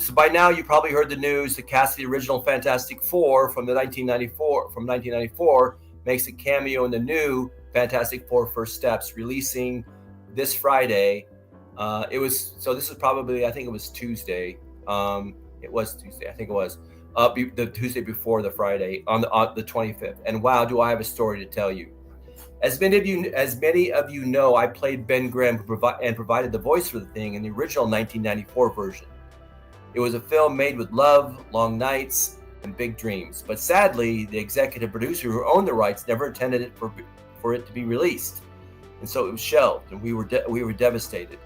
So by now you probably heard the news. The cast of the original Fantastic Four from 1994 makes a cameo in the new Fantastic Four First Steps, releasing this Friday. This is probably, I think it was Tuesday. It was Tuesday, I think it was. The Tuesday before the Friday on the 25th. And wow, do I have a story to tell you. As many of you know, I played Ben Grimm and provided the voice for the thing in the original 1994 version. It was a film made with love, long nights, and big dreams. But sadly, the executive producer who owned the rights never intended it for it to be released, and so it was shelved, and we were devastated.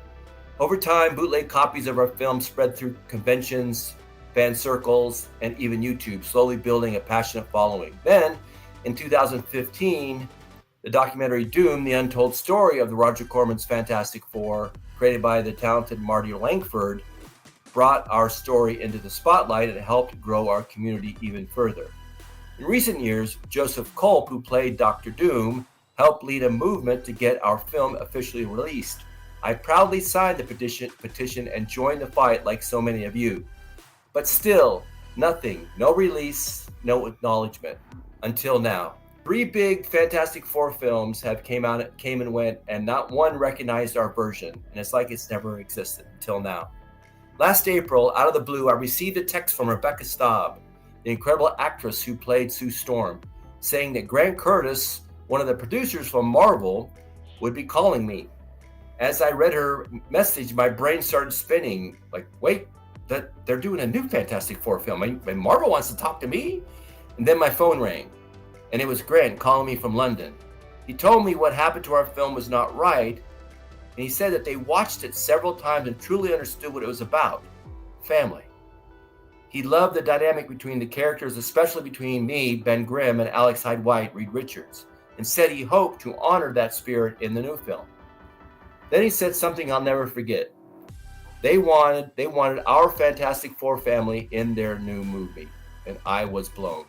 Over time, bootleg copies of our film spread through conventions, fan circles, and even YouTube, slowly building a passionate following. Then, in 2015, the documentary Doom, the untold story of the Roger Corman's Fantastic Four, created by the talented Marty Langford, brought our story into the spotlight and helped grow our community even further. In recent years, Joseph Culp, who played Dr. Doom, helped lead a movement to get our film officially released. I proudly signed the petition and joined the fight like so many of you. But still, nothing, no release, no acknowledgement, until now. 3 big Fantastic Four films came and went, and not one recognized our version, and it's like it's never existed until now. Last April, out of the blue, I received a text from Rebecca Staub, the incredible actress who played Sue Storm, saying that Grant Curtis, one of the producers from Marvel, would be calling me. As I read her message, my brain started spinning, like, wait, they're doing a new Fantastic Four film, and Marvel wants to talk to me? And then my phone rang, and it was Grant calling me from London. He told me what happened to our film was not right, and he said that they watched it several times and truly understood what it was about: family. He loved the dynamic between the characters, especially between me, Ben Grimm, and Alex Hyde White, Reed Richards, and said he hoped to honor that spirit in the new film. Then he said something I'll never forget. They wanted our Fantastic Four family in their new movie, and I was blown.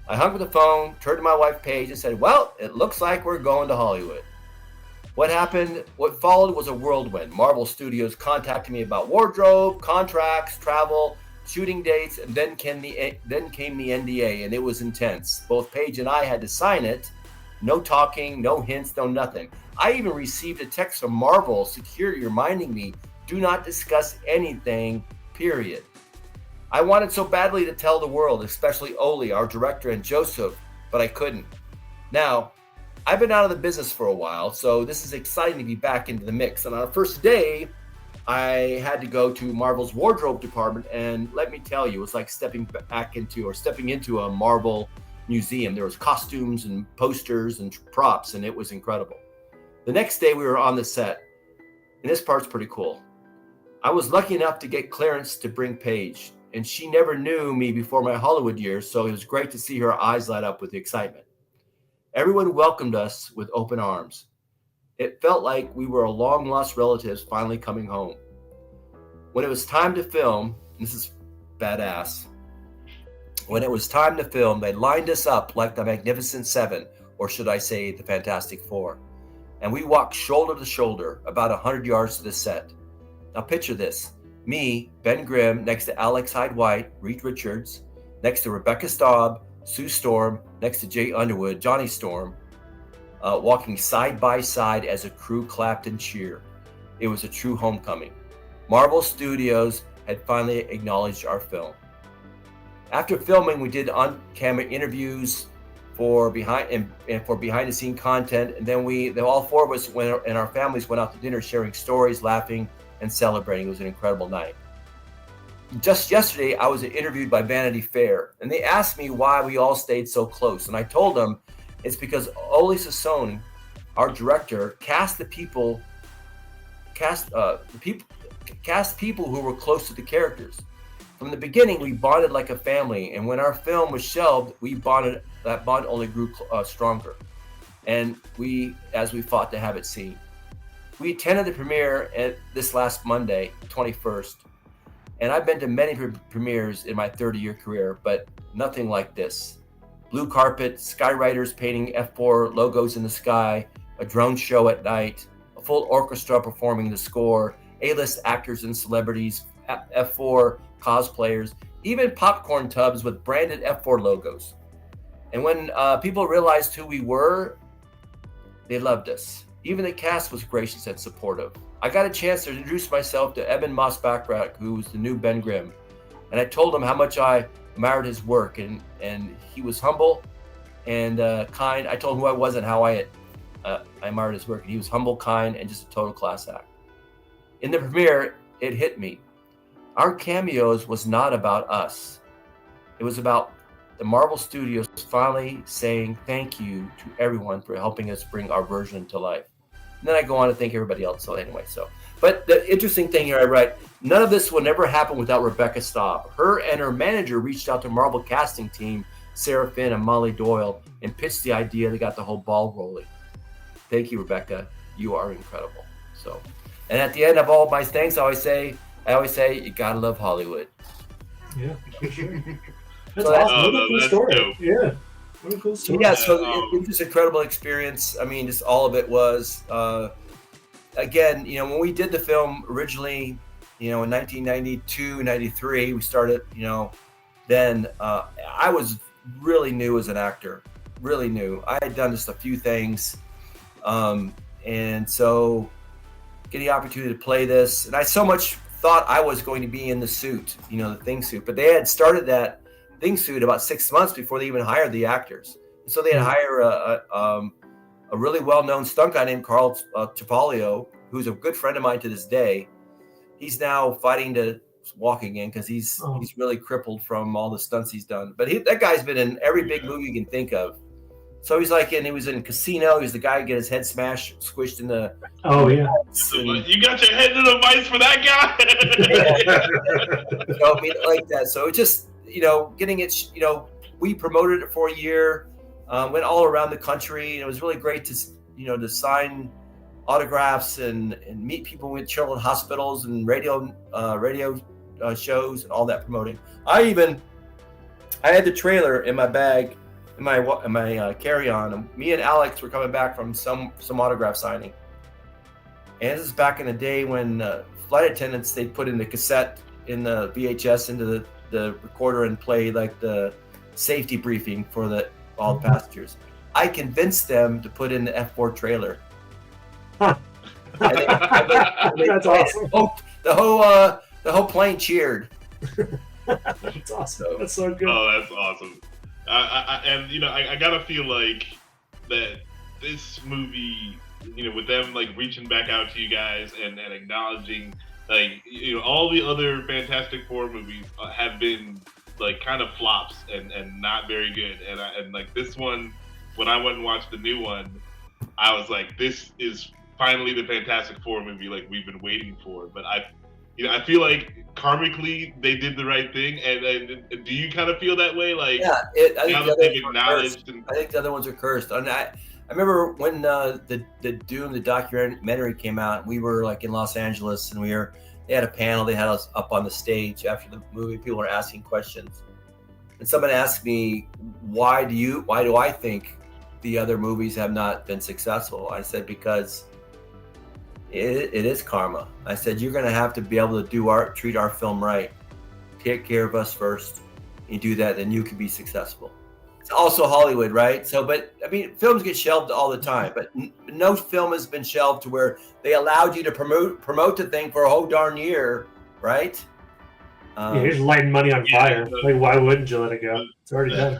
I hung up the phone, turned to my wife Paige, and said, well, it looks like we're going to Hollywood. What followed was a whirlwind. Marvel Studios contacted me about wardrobe, contracts, travel, shooting dates, and then came the NDA, and it was intense. Both Paige and I had to sign it. No talking, no hints, no nothing. I even received a text from Marvel Security reminding me, do not discuss anything, period. I wanted so badly to tell the world, especially Oli, our director, and Joseph, but I couldn't. Now, I've been out of the business for a while, so this is exciting to be back into the mix. And on our first day, I had to go to Marvel's wardrobe department, and let me tell you, it was like stepping into a Marvel museum. There was costumes and posters and props, and it was incredible. The next day, we were on the set, and this part's pretty cool. I was lucky enough to get clearance to bring Paige, and she never knew me before my Hollywood years, so it was great to see her eyes light up with the excitement. Everyone welcomed us with open arms. It felt like we were long-lost relatives finally coming home. When it was time to film, this is badass. When it was time to film, they lined us up like the Magnificent Seven, or should I say the Fantastic Four. And we walked shoulder to shoulder, about 100 yards to the set. Now picture this. Me, Ben Grimm, next to Alex Hyde White, Reed Richards, next to Rebecca Staub, Sue Storm, next to Jay Underwood, Johnny Storm, walking side by side as a crew clapped and cheered. It was a true homecoming. Marvel Studios had finally acknowledged our film. After filming, we did on-camera interviews for behind-the-scene content, and then all 4 of us and our families went out to dinner, sharing stories, laughing, and celebrating. It was an incredible night. Just yesterday, I was interviewed by Vanity Fair, and they asked me why we all stayed so close. And I told them it's because Oli Sassone, our director, cast people who were close to the characters. From the beginning, we bonded like a family, and when our film was shelved, that bond only grew stronger. And as we fought to have it seen. We attended the premiere this last Monday, 21st. And I've been to many premieres in my 30-year career, but nothing like this. Blue carpet, skywriters painting F4 logos in the sky, a drone show at night, a full orchestra performing the score, A-list actors and celebrities, F4 cosplayers, even popcorn tubs with branded F4 logos. And when people realized who we were, they loved us. Even the cast was gracious and supportive. I got a chance to introduce myself to Eben Moss-Backrack, who was the new Ben Grimm. And I told him how much I admired his work, and he was humble and kind. I told him who I was and how I admired his work. And he was humble, kind, and just a total class act. In the premiere, it hit me. Our cameos was not about us. It was about the Marvel Studios finally saying thank you to everyone for helping us bring our version to life. And then I go on to thank everybody else. So anyway, but the interesting thing here, I write, none of this would never happen without Rebecca Staub. Her and her manager reached out to Marvel casting team, Sarah Finn and Molly Doyle, and pitched the idea. They got the whole ball rolling. Thank you, Rebecca. You are incredible. So, and at the end of all my thanks, I always say, you gotta love Hollywood. Yeah, for sure. That's So awesome. What a cool story. dope. Yeah. What a cool story. Yeah, so it was just an incredible experience. I mean, just all of it was, again, when we did the film originally, in 1992, 93, we started, then I was really new as an actor, really new. I had done just a few things. And so getting the opportunity to play this, and I so much thought I was going to be in the suit, the thing suit, but they had started that thing suit about 6 months before they even hired the actors. And so they had hired a really well-known stunt guy named Carl Cipollio, who's a good friend of mine to this day. He's now fighting to walk again because he's really crippled from all the stunts he's done. But that guy's been in every big movie you can think of. So he's he was in Casino. He was the guy who get his head squished in the. Oh yeah. You got your head in the vice for that guy. Like that. So it just getting it. We promoted it for a year, went all around the country, and it was really great to to sign autographs and meet people with children hospitals and radio shows and all that promoting. I had the trailer in my bag. In my carry-on, and me and Alex were coming back from some autograph signing. And this is back in the day when flight attendants, they put in the cassette in the VHS into the recorder and play like the safety briefing for all the passengers. I convinced them to put in the F4 trailer. Huh. That's awesome. The whole plane cheered. That's awesome. That's so good. Oh, that's awesome. I gotta feel like that this movie, with them reaching back out to you guys and acknowledging all the other Fantastic Four movies have been kind of flops and not very good. And this one, when I went and watched the new one, I was like, this is finally the Fantastic Four movie we've been waiting for. But I feel like karmically they did the right thing, and do you kind of feel that way? I think the other ones are cursed. And I remember when the Doom, the documentary came out. We were in Los Angeles, and they had a panel. They had us up on the stage after the movie. People were asking questions, and someone asked me, "Why do I think the other movies have not been successful?" I said, because it is karma. I said, you're going to have to be able to treat our film right. Take care of us first. You do that, then you can be successful. It's also Hollywood, right? So, but I mean, films get shelved all the time, but no film has been shelved to where they allowed you to promote the thing for a whole darn year, right? You're just lighting money on fire. Why wouldn't you let it go? It's already done.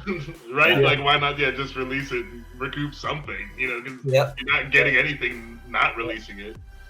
Right? Yeah. Why not just release it and recoup something? Because you're not getting anything not releasing it.